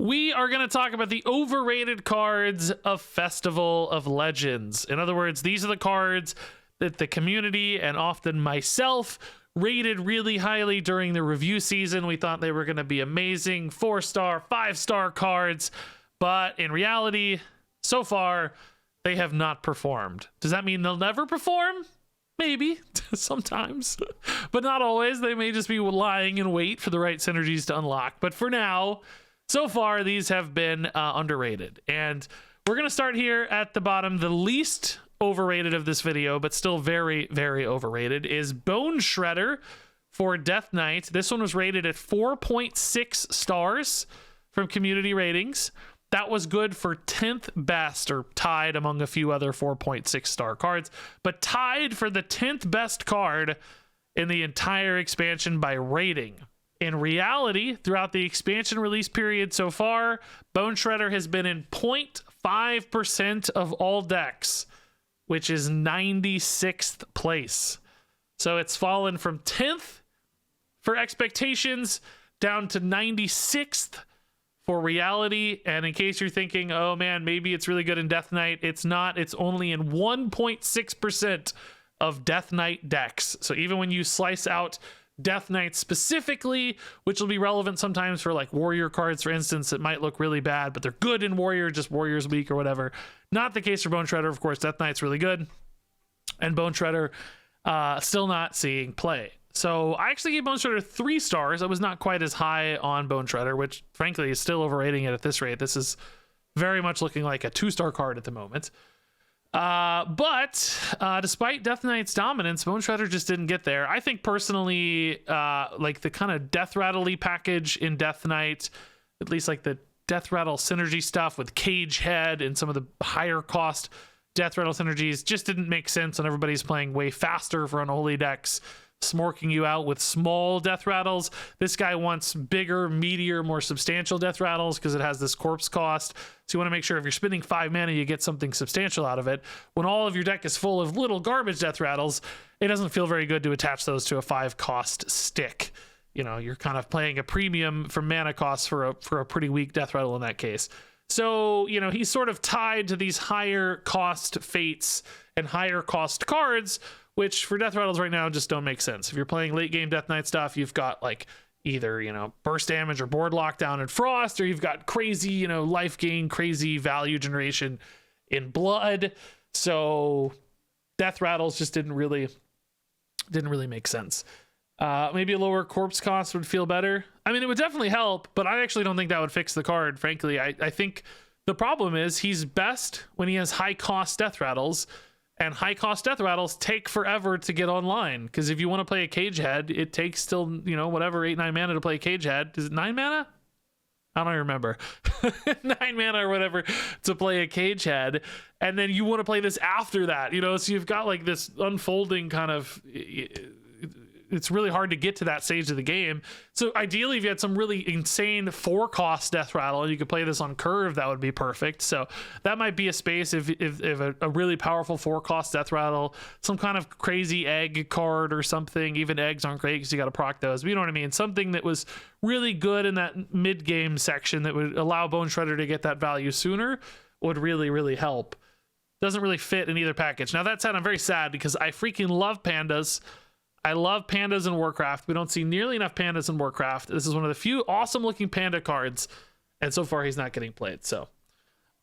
we are going to talk about the overrated cards of Festival of Legends. In other words, these are the cards that the community and often myself rated really highly during the review season. We thought they were going to be amazing 4-star, 5-star cards, but in reality, so far, they have not performed. Does that mean they'll never perform? Maybe, sometimes, but not always. They may just be lying in wait for the right synergies to unlock. But for now, so far, these have been underrated. And we're going to start here at the bottom. The least overrated of this video, but still very, very overrated, is Bone Shredder for Death Knight. This one was rated at 4.6 stars from community ratings. That was good for 10th best, or tied among a few other 4.6 star cards, but tied for the 10th best card in the entire expansion by rating. In reality, throughout the expansion release period so far, Bone Shredder has been in 0.5% of all decks, which is 96th place. So it's fallen from 10th for expectations down to 96th for reality. And in case you're thinking, oh man, maybe it's really good in Death Knight, it's not. It's only in 1.6% of Death Knight decks. So even when you slice out Death Knight specifically, which will be relevant sometimes for like Warrior cards, for instance, it might look really bad, but they're good in Warrior, just Warrior's weak or whatever. Not the case for Bone Shredder, of course. Death Knight's really good, and Bone Shredder still not seeing play. So I actually gave Bone Shredder 3 stars. I was not quite as high on Bone Shredder, which frankly is still overrating it at this rate. This is very much looking like a 2-star card at the moment. But despite Death Knight's dominance, Bone Shredder just didn't get there. I think personally, like the kind of Death Rattle-y package in Death Knight, at least like the Death Rattle synergy stuff with Cage Head and some of the higher cost Death Rattle synergies just didn't make sense when everybody's playing way faster for unholy decks, smorking you out with small Death Rattles. This guy wants bigger, meatier, more substantial Death Rattles because it has this corpse cost. So you want to make sure if you're spending 5 mana, you get something substantial out of it. When all of your deck is full of little garbage Death Rattles, it doesn't feel very good to attach those to a 5-cost stick. You know, you're kind of playing a premium for mana costs for a pretty weak Death Rattle in that case. So, you know, he's sort of tied to these higher cost fates and higher cost cards, which for Death Rattles right now just don't make sense. If you're playing late game Death Knight stuff, you've got like either, you know, burst damage or board lockdown and frost, or you've got crazy, you know, life gain, crazy value generation in blood. So Death Rattles just didn't really make sense. Maybe a lower corpse cost would feel better. I mean, it would definitely help, but I actually don't think that would fix the card, frankly. I think the problem is he's best when he has high cost Death Rattles, and high cost Death Rattles take forever to get online. Because if you want to play a Cage Head, it takes still, you know, whatever, 8-9 mana to play a Cage Head. Is it 9 mana? I don't remember. 9 mana or whatever to play a Cage Head. And then you want to play this after that, you know? So you've got like this unfolding kind of... It's really hard to get to that stage of the game. So ideally, if you had some really insane 4-cost Death Rattle, you could play this on curve, that would be perfect. So that might be a space if a really powerful 4-cost Death Rattle, some kind of crazy egg card or something. Even eggs aren't great because you got to proc those. But you know what I mean? Something that was really good in that mid-game section that would allow Bone Shredder to get that value sooner would really, really help. Doesn't really fit in either package. Now, that said, I'm very sad because I freaking love pandas. I love pandas in Warcraft. We don't see nearly enough pandas in Warcraft. This is one of the few awesome looking panda cards, and so far he's not getting played. So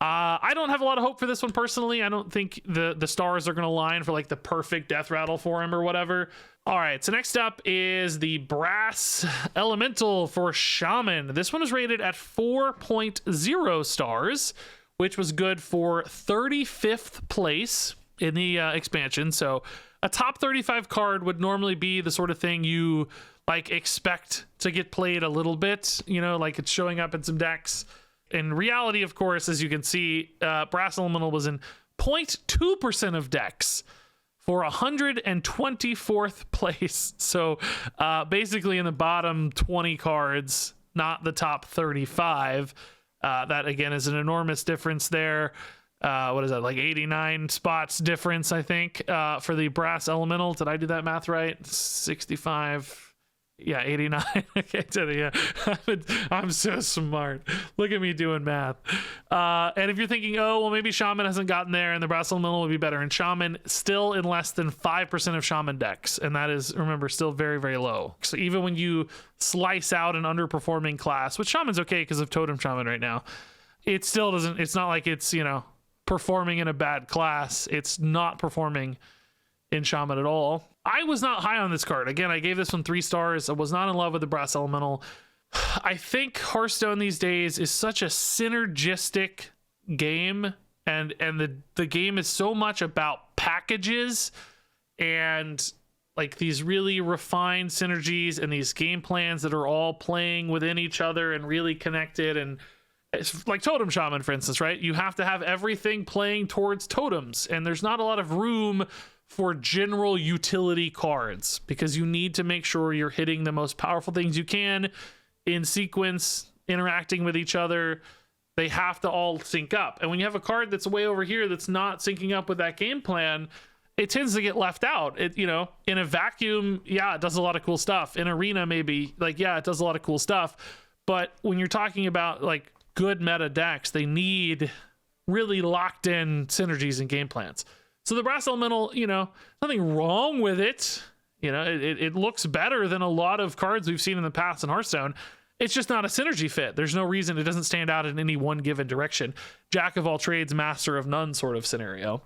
I don't have a lot of hope for this one personally. I don't think the stars are going to line for like the perfect Death Rattle for him or whatever. All right, so next up is the Brass Elemental for Shaman. This one is rated at 4.0 stars, which was good for 35th place in the expansion. So a top 35 card would normally be the sort of thing you like expect to get played a little bit, you know, like it's showing up in some decks. In reality, of course, as you can see, Brass Elemental was in 0.2% of decks for 124th place. So basically in the bottom 20 cards, not the top 35. That again is an enormous difference there. What is that, like 89 spots difference, I think, for the Brass Elemental. Did I do that math right? 65, Yeah, 89. Okay, yeah. I'm so smart. Look at me doing math. And if you're thinking, oh, well, maybe Shaman hasn't gotten there and the Brass Elemental would be better. And Shaman still in less than 5% of Shaman decks. And that is, remember, still very, very low. So even when you slice out an underperforming class, which Shaman's okay because of Totem Shaman right now, it still doesn't, it's not like it's, you know, performing in a bad class. It's not performing in Shaman at all. I was not high on this card. Again, I gave this one 3 stars. I was not in love with the Brass Elemental. I think Hearthstone these days is such a synergistic game, and the game is so much about packages and like these really refined synergies and these game plans that are all playing within each other and really connected. And it's like Totem Shaman, for instance, right? You have to have everything playing towards totems, and there's not a lot of room for general utility cards because you need to make sure you're hitting the most powerful things you can in sequence, interacting with each other. They have to all sync up. And when you have a card that's way over here that's not syncing up with that game plan, it tends to get left out. It, you know, in a vacuum, yeah, it does a lot of cool stuff. In Arena, maybe, like, yeah, it does a lot of cool stuff. But when you're talking about like good meta decks, they need really locked in synergies and game plans. So the Brass Elemental, you know, nothing wrong with it. You know, it looks better than a lot of cards we've seen in the past in Hearthstone. It's just not a synergy fit. There's no reason. It doesn't stand out in any one given direction. Jack of all trades, master of none sort of scenario.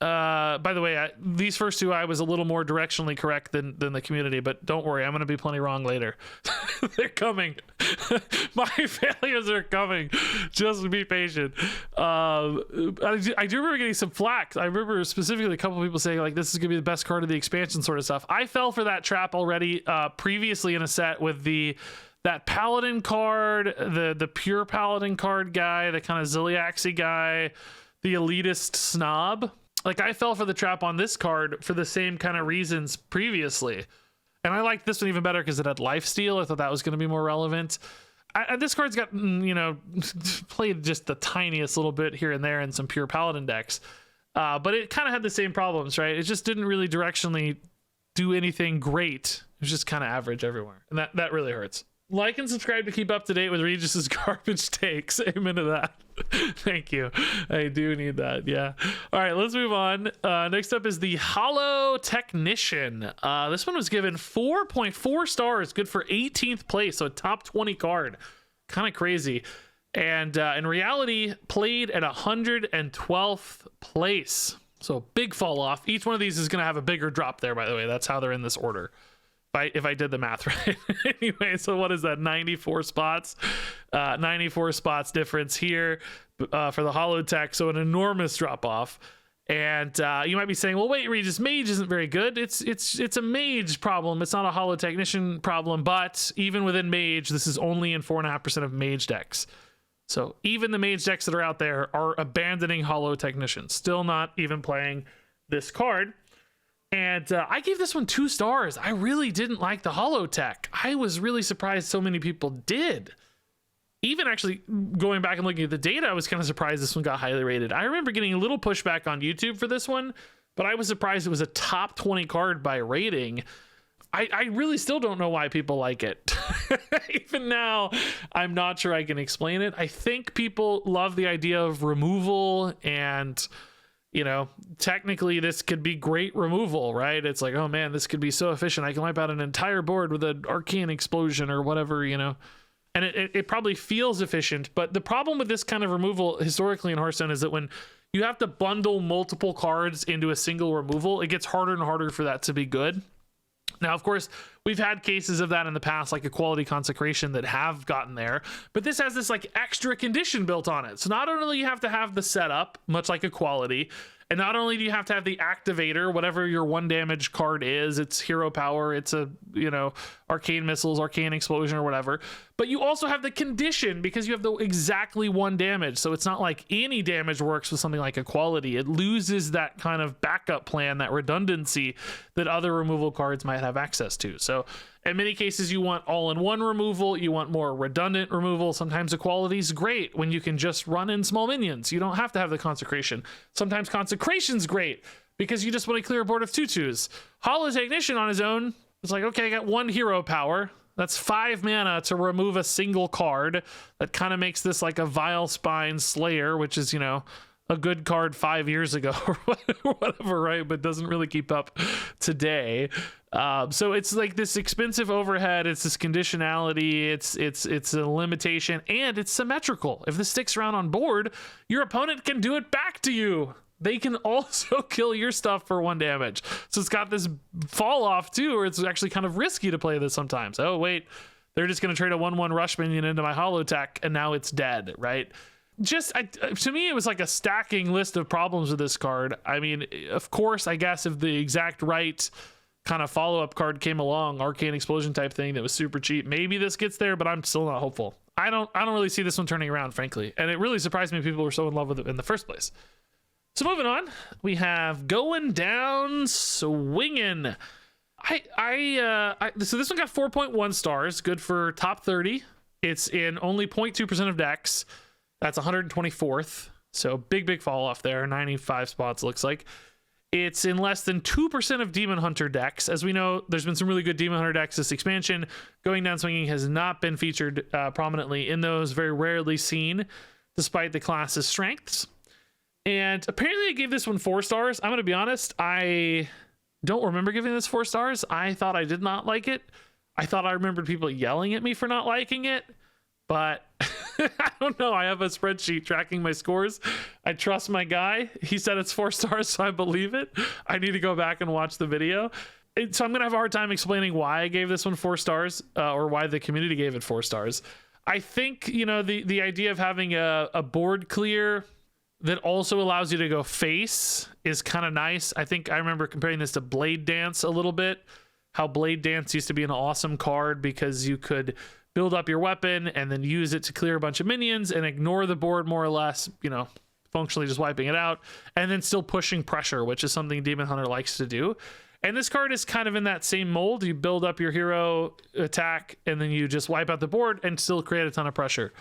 By the way, these first 2, I was a little more directionally correct than the community, but don't worry, I'm going to be plenty wrong later. They're coming. My failures are coming. Just be patient. I do remember getting some flack. I remember specifically a couple of people saying like, this is going to be the best card of the expansion sort of stuff. I fell for that trap already previously in a set with that Paladin card, the pure Paladin card guy, the kind of Ziliaxy guy, the elitist snob. Like, I fell for the trap on this card for the same kind of reasons previously. And I liked this one even better because it had lifesteal. I thought that was going to be more relevant. This card's got, you know, played just the tiniest little bit here and there in some pure Paladin decks. But it kind of had the same problems, right? It just didn't really directionally do anything great. It was just kind of average everywhere. And that really hurts. Like and subscribe to keep up to date with Regis's garbage takes. Amen to that. Thank you. I do need that. Yeah. All right, let's move on. Next up is the Hollow Technician. This one was given 4.4 stars. Good for 18th place. So a top 20 card. Kind of crazy. And in reality, played at 112th place. So big fall off. Each one of these is going to have a bigger drop there, by the way. That's how they're in this order. If I did the math right. Anyway, so what is that? 94 spots. 94 spots difference here for the Hollow Tech. So an enormous drop off. And you might be saying, well, wait, Regis, Mage isn't very good. It's a Mage problem. It's not a Hollow Technician problem. But even within Mage, this is only in 4.5% of Mage decks. So even the Mage decks that are out there are abandoning Hollow Technician. Still not even playing this card. And I gave this one 2 stars. I really didn't like the Hollow Tech. I was really surprised so many people did. Even actually going back and looking at the data, I was kind of surprised this one got highly rated. I remember getting a little pushback on YouTube for this one, but I was surprised it was a top 20 card by rating. I really still don't know why people like it. Even now, I'm not sure I can explain it. I think people love the idea of removal and... You know, technically this could be great removal, right? It's like, oh man, this could be so efficient. I can wipe out an entire board with an arcane explosion or whatever, you know. And it probably feels efficient, but the problem with this kind of removal historically in Hearthstone is that when you have to bundle multiple cards into a single removal, it gets harder and harder for that to be good. Now, of course, we've had cases of that in the past, like Equality Consecration, that have gotten there, but this has this like extra condition built on it. So not only you have to have the setup, much like Equality, and not only do you have to have the activator, whatever your 1 damage card is, it's hero power, it's a, you know, arcane missiles, arcane explosion or whatever, but you also have the condition because you have the exactly 1 damage. So it's not like any damage works with something like Equality. It loses that kind of backup plan, that redundancy that other removal cards might have access to. So in many cases, you want all-in-one removal. You want more redundant removal. Sometimes Equality is great when you can just run in small minions. You don't have to have the Consecration. Sometimes Consecration's great because you just want to clear a board of 2/2s. Hollow Technician on his own, It's like, okay, I got 1 hero power. That's 5 mana to remove a single card. That kind of makes this like a Vile Spine Slayer, which is, you know, a good card 5 years ago or whatever, right? But doesn't really keep up today. So it's like this expensive overhead. It's this conditionality. It's a limitation, and it's symmetrical. If this sticks around on board, your opponent can do it back to you. They can also kill your stuff for 1 damage. So it's got this fall off too, or it's actually kind of risky to play this sometimes. Oh wait, they're just going to trade a 1/1 rush minion into my holotech, and now it's dead, right? To me, it was like a stacking list of problems with this card. I mean, of course, I guess if the exact right kind of follow-up card came along, Arcane Explosion type thing that was super cheap, maybe this gets there, but I'm still not hopeful. I don't really see this one turning around, frankly. And it really surprised me people were so in love with it in the first place. So moving on, we have Going Down Swinging. So this one got 4.1 stars, good for top 30. It's in only 0.2% of decks. That's 124th. So big fall off there. 95 spots looks like. It's in less than 2% of Demon Hunter decks. As we know, there's been some really good Demon Hunter decks this expansion. Going Down Swinging has not been featured prominently in those, very rarely seen, despite the class's strengths. And apparently I gave this one 4 stars. I'm going to be honest, I don't remember giving this 4 stars. I thought I did not like it. I thought I remembered people yelling at me for not liking it, but I don't know. I have a spreadsheet tracking my scores. I trust my guy. He said it's 4 stars, so I believe it. I need to go back and watch the video. So I'm going to have a hard time explaining why I gave this one 4 stars or why the community gave it 4 stars. I think, you know, the idea of having a board clear that also allows you to go face is kind of nice. I think I remember comparing this to Blade Dance a little bit, how Blade Dance used to be an awesome card because you could build up your weapon and then use it to clear a bunch of minions and ignore the board more or less, you know, functionally just wiping it out, and then still pushing pressure, which is something Demon Hunter likes to do. And this card is kind of in that same mold. You build up your hero attack and then you just wipe out the board and still create a ton of pressure.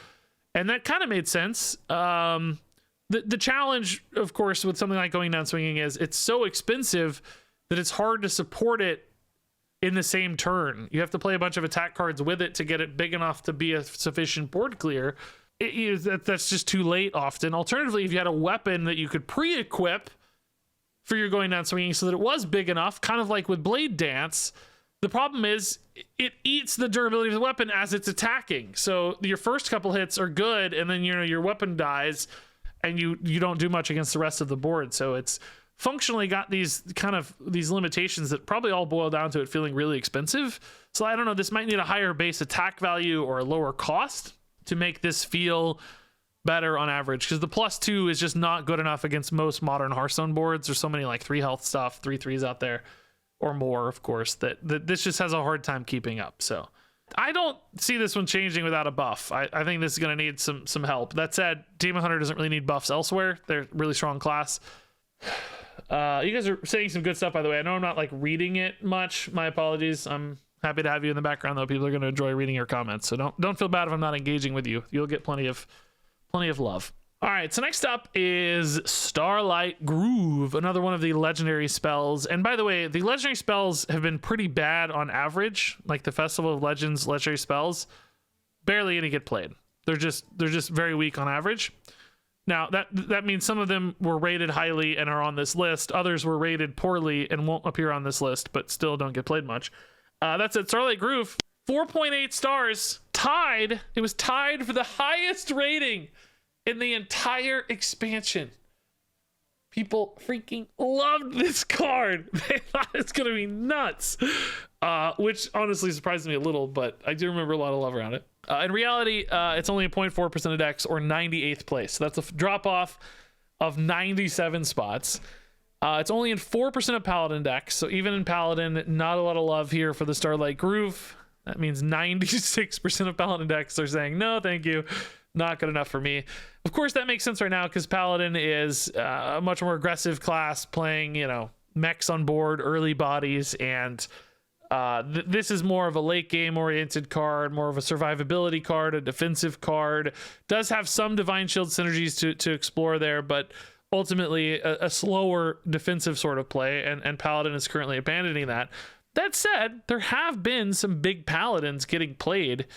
And that kind of made sense. The challenge, of course, with something like Going Down Swinging is it's so expensive that it's hard to support it in the same turn. You have to play a bunch of attack cards with it to get it big enough to be a sufficient board clear. That's just too late often. Alternatively, if you had a weapon that you could pre-equip for your Going Down Swinging so that it was big enough, kind of like with Blade Dance, the problem is it eats the durability of the weapon as it's attacking. So your first couple hits are good, and then, you know, your weapon dies, and you don't do much against the rest of the board. So it's functionally got these limitations that probably all boil down to it feeling really expensive. So I don't know, this might need a higher base attack value or a lower cost to make this feel better on average, because the +2 is just not good enough against most modern Hearthstone boards. There's so many like 3 health stuff, 3 3s out there, or more, of course, that this just has a hard time keeping up. So I don't see this one changing without a buff. I think this is going to need some help. That said, Demon Hunter doesn't really need buffs elsewhere. They're really strong class. You guys are saying some good stuff, by the way. I know I'm not like reading it much. My apologies. I'm happy to have you in the background, though. People are going to enjoy reading your comments, so don't feel bad if I'm not engaging with you. You'll get plenty of love. All right, so next up is Starlight Groove, another one of the legendary spells. And by the way, the legendary spells have been pretty bad on average. Like the Festival of Legends legendary spells, barely any get played. They're just very weak on average. Now that means some of them were rated highly and are on this list. Others were rated poorly and won't appear on this list, but still don't get played much. That's it. Starlight Groove, 4.8 stars, tied. It was tied for the highest rating in the entire expansion. People freaking loved this card. They thought it's gonna be nuts, which honestly surprised me a little, but I do remember a lot of love around it. In reality, it's only a 0.4% of decks, or 98th place. So that's a drop off of 97 spots. It's only in 4% of Paladin decks, so even in Paladin, not a lot of love here for the Starlight Groove. That means 96% of Paladin decks are saying, no, thank you. Not good enough for me. Of course, that makes sense right now because Paladin is a much more aggressive class, playing, you know, mechs on board, early bodies, and this is more of a late game oriented card, more of a survivability card, a defensive card. Does have some Divine Shield synergies to explore there, but ultimately a slower defensive sort of play, and Paladin is currently abandoning that. That said, there have been some big paladins getting played,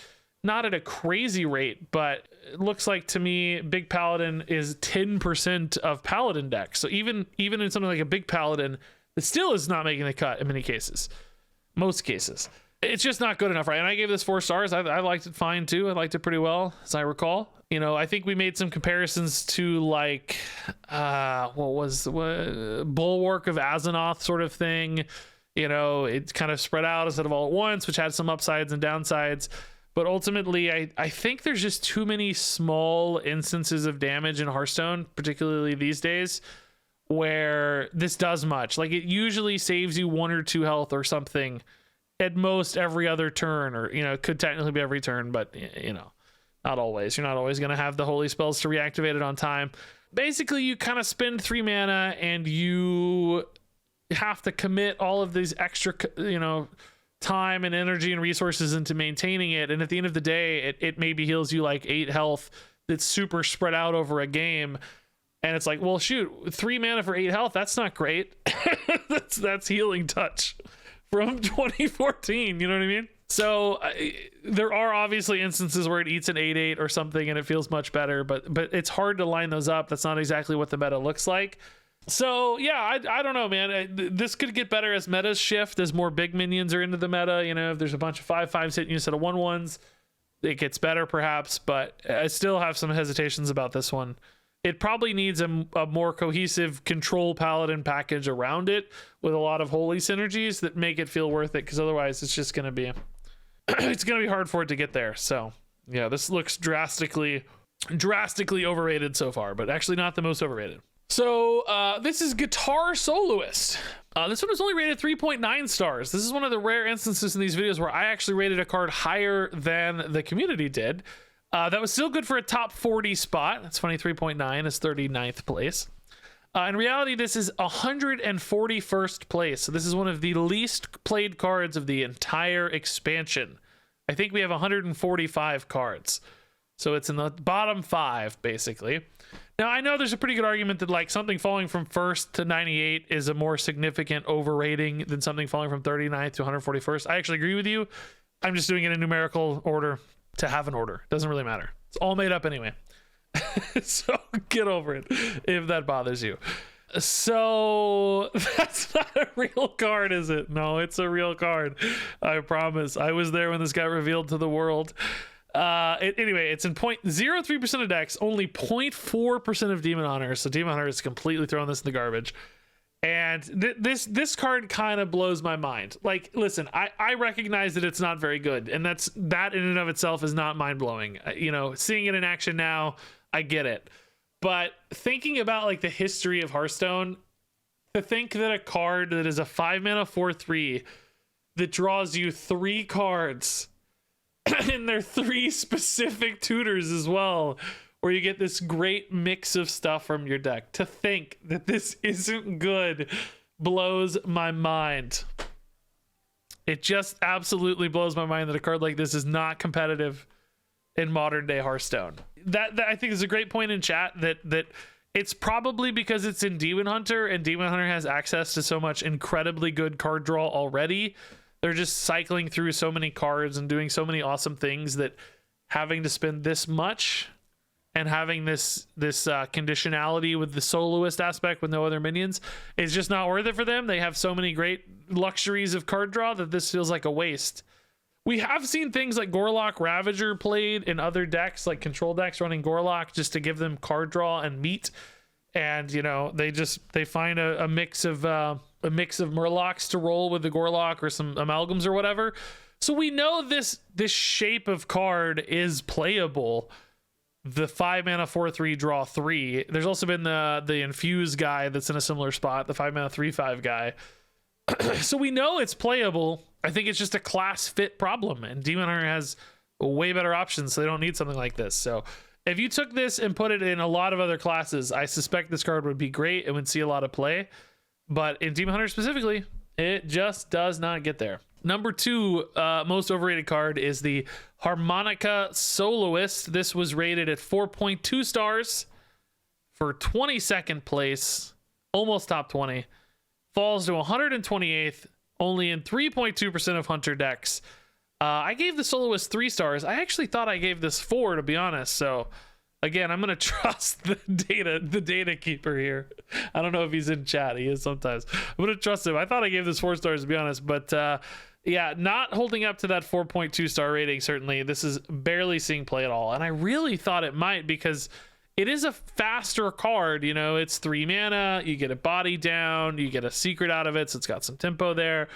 not at a crazy rate, but it looks like to me big paladin is 10% of paladin decks. So even in something like a big paladin, it still is not making the cut in many cases. Most cases. It's just not good enough, right? And I gave this 4 stars. I liked it fine too. I liked it pretty well, as I recall. You know, I think we made some comparisons to like Bulwark of Azeroth sort of thing. You know, it's kind of spread out instead of all at once, which had some upsides and downsides. But ultimately, I think there's just too many small instances of damage in Hearthstone, particularly these days, where this does much. Like, it usually saves you 1 or 2 health or something at most every other turn, or, you know, it could technically be every turn, but, you know, not always. You're not always going to have the holy spells to reactivate it on time. Basically, you kind of spend 3 mana and you have to commit all of these extra, you know, time and energy and resources into maintaining it, and at the end of the day it maybe heals you like 8 health that's super spread out over a game, and it's like, well, shoot, 3 mana for 8 health, that's not great. that's healing touch from 2014, you know what I mean? So there are obviously instances where it eats an 8/8 or something and it feels much better, but it's hard to line those up. That's not exactly what the meta looks like. So yeah, I don't know, man. This could get better as metas shift, as more big minions are into the meta. You know, if there's a bunch of 5/5s hitting you instead of 1/1s, it gets better perhaps, but I still have some hesitations about this one. It probably needs a more cohesive control paladin package around it with a lot of holy synergies that make it feel worth it, because otherwise it's just going to be it's going to be hard for it to get there. So yeah, this looks drastically overrated so far, but actually not the most overrated. So this is Guitar Soloist. This one was only rated 3.9 stars. This is one of the rare instances in these videos where I actually rated a card higher than the community did. That was still good for a top 40 spot. That's funny, 3.9 is 39th place. In reality, this is 141st place. So this is one of the least played cards of the entire expansion. I think we have 145 cards. So it's in the bottom 5, basically. Now, I know there's a pretty good argument that like something falling from 1st to 98 is a more significant overrating than something falling from 39th to 141st. I actually agree with you. I'm just doing it in numerical order to have an order. Doesn't really matter. It's all made up anyway. So get over it if that bothers you. So that's not a real card, is it? No, it's a real card. I promise. I was there when this got revealed to the world. Anyway, it's in 0.03% of decks, only 0.4% of Demon Hunters. So Demon Hunter is completely throwing this in the garbage. And this card kind of blows my mind. Like, listen, I recognize that it's not very good, and that in and of itself is not mind blowing. You know, seeing it in action now, I get it. But thinking about like the history of Hearthstone, to think that a card that is a 5 mana 4/3 that draws you 3 cards and they're 3 specific tutors as well, where you get this great mix of stuff from your deck. To think that this isn't good blows my mind. It just absolutely blows my mind that a card like this is not competitive in modern day Hearthstone. That I think is a great point in chat, that it's probably because it's in Demon Hunter, and Demon Hunter has access to so much incredibly good card draw already. They're just cycling through so many cards and doing so many awesome things that having to spend this much and having this conditionality with the soloist aspect with no other minions is just not worth it for them. They have so many great luxuries of card draw that this feels like a waste. We have seen things like Gorlock Ravager played in other decks, like control decks running Gorlock just to give them card draw and meat. And, you know, they find a mix of Murlocs to roll with the Gorlock, or some amalgams or whatever. So we know this shape of card is playable. The 5 mana 4/3 draw 3. There's also been the infuse guy that's in a similar spot, the 5 mana 3/5 guy. So we know it's playable. I think it's just a class fit problem, and Demon Hunter has way better options, so they don't need something like this. So if you took this and put it in a lot of other classes, I suspect this card would be great and would see a lot of play. But in Demon Hunter specifically, it just does not get there. Number 2 most overrated card is the Harmonica Soloist. This was rated at 4.2 stars for 22nd place, almost top 20. Falls to 128th only in 3.2% of Hunter decks. I gave the Soloist 3 stars. I actually thought I gave this 4, to be honest. So again, I'm gonna trust the data keeper here. I don't know if he's in chat. He is sometimes. I'm gonna trust him. I thought I gave this 4 stars, to be honest, but yeah, not holding up to that 4.2 star rating. Certainly, this is barely seeing play at all, and I really thought it might, because it is a faster card. You know, it's 3 mana. You get a body down. You get a secret out of it, so it's got some tempo there.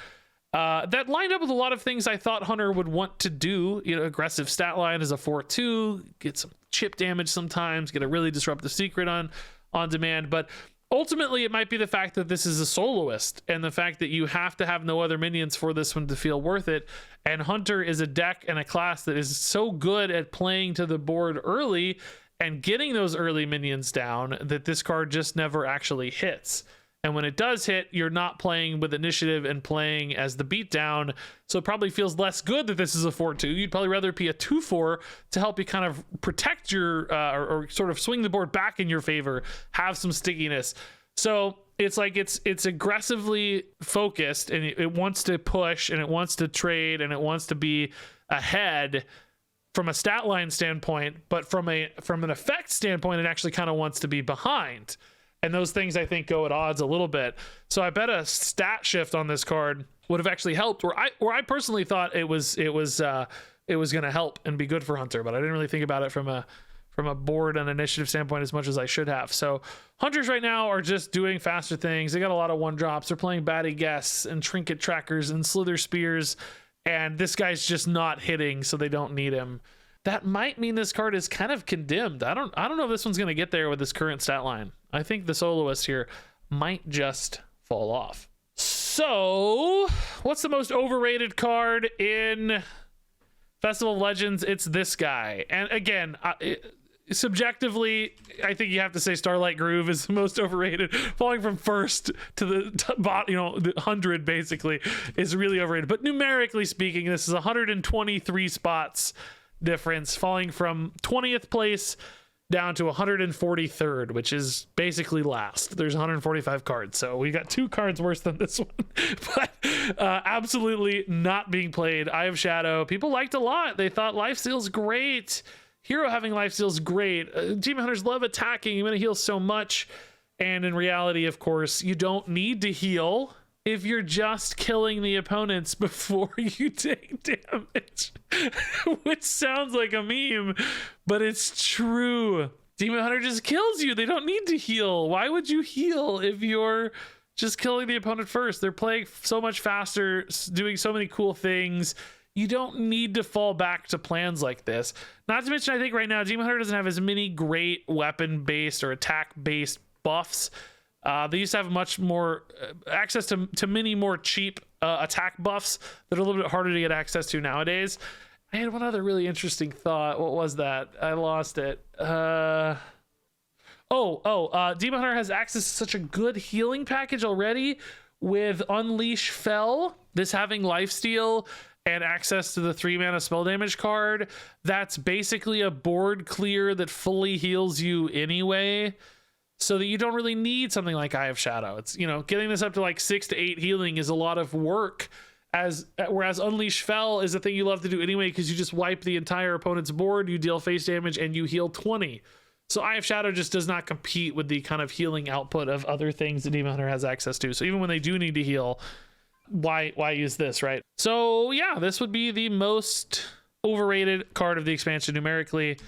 That lined up with a lot of things I thought Hunter would want to do. You know, aggressive stat line is a 4/2, get some chip damage sometimes, get a really disruptive secret on demand. But ultimately, it might be the fact that this is a soloist and the fact that you have to have no other minions for this one to feel worth it. And Hunter is a deck and a class that is so good at playing to the board early and getting those early minions down that this card just never actually hits. And when it does hit, you're not playing with initiative and playing as the beatdown. So it probably feels less good that this is a 4/2. You'd probably rather be a 2/4 to help you kind of protect your, or sort of swing the board back in your favor, have some stickiness. So it's like it's aggressively focused, and it wants to push, and it wants to trade, and it wants to be ahead from a stat line standpoint. But from an effect standpoint, it actually kind of wants to be behind. And those things, I think, go at odds a little bit. So I bet a stat shift on this card would have actually helped. Or I personally thought it was going to help and be good for Hunter, but I didn't really think about it from a board and initiative standpoint as much as I should have. So Hunters right now are just doing faster things. They got a lot of 1-drops. They're playing Batty Guests and Trinket Trackers and Slither Spears, and this guy's just not hitting, so they don't need him. That might mean this card is kind of condemned. I don't know if this one's going to get there with this current stat line. I think the soloist here might just fall off. So, what's the most overrated card in Festival of Legends? It's this guy. And again, subjectively, I think you have to say Starlight Groove is the most overrated. Falling from first to the 100 basically is really overrated. But numerically speaking, this is 123 spots difference, falling from 20th place down to 143rd, which is basically last. There's 145 cards, so we got 2 cards worse than this one. But absolutely not being played. Eye of Shadow, people liked a lot. They thought Lifesteal's great. Hero having Lifesteal's great. Demon Hunters love attacking. You're going to heal so much. And in reality, of course, you don't need to heal if you're just killing the opponents before you take damage. Which sounds like a meme, but it's true. Demon Hunter just kills you. They don't need to heal. Why would you heal if you're just killing the opponent first? They're playing so much faster, doing so many cool things. You don't need to fall back to plans like this. Not to mention, I think right now, Demon Hunter doesn't have as many great weapon-based or attack-based buffs. They used to have much more access to many more cheap attack buffs that are a little bit harder to get access to nowadays. I had one other really interesting thought. What was that? I lost it. Demon Hunter has access to such a good healing package already with Unleash Fel. This having Lifesteal and access to the 3-mana spell damage card. That's basically a board clear that fully heals you anyway, so that you don't really need something like Eye of Shadow. It's, getting this up to like 6 to 8 healing is a lot of work, whereas Unleash Fel is a thing you love to do anyway, because you just wipe the entire opponent's board, you deal face damage, and you heal 20. So Eye of Shadow just does not compete with the kind of healing output of other things that Demon Hunter has access to. So even when they do need to heal, why use this, right? So yeah, this would be the most overrated card of the expansion numerically.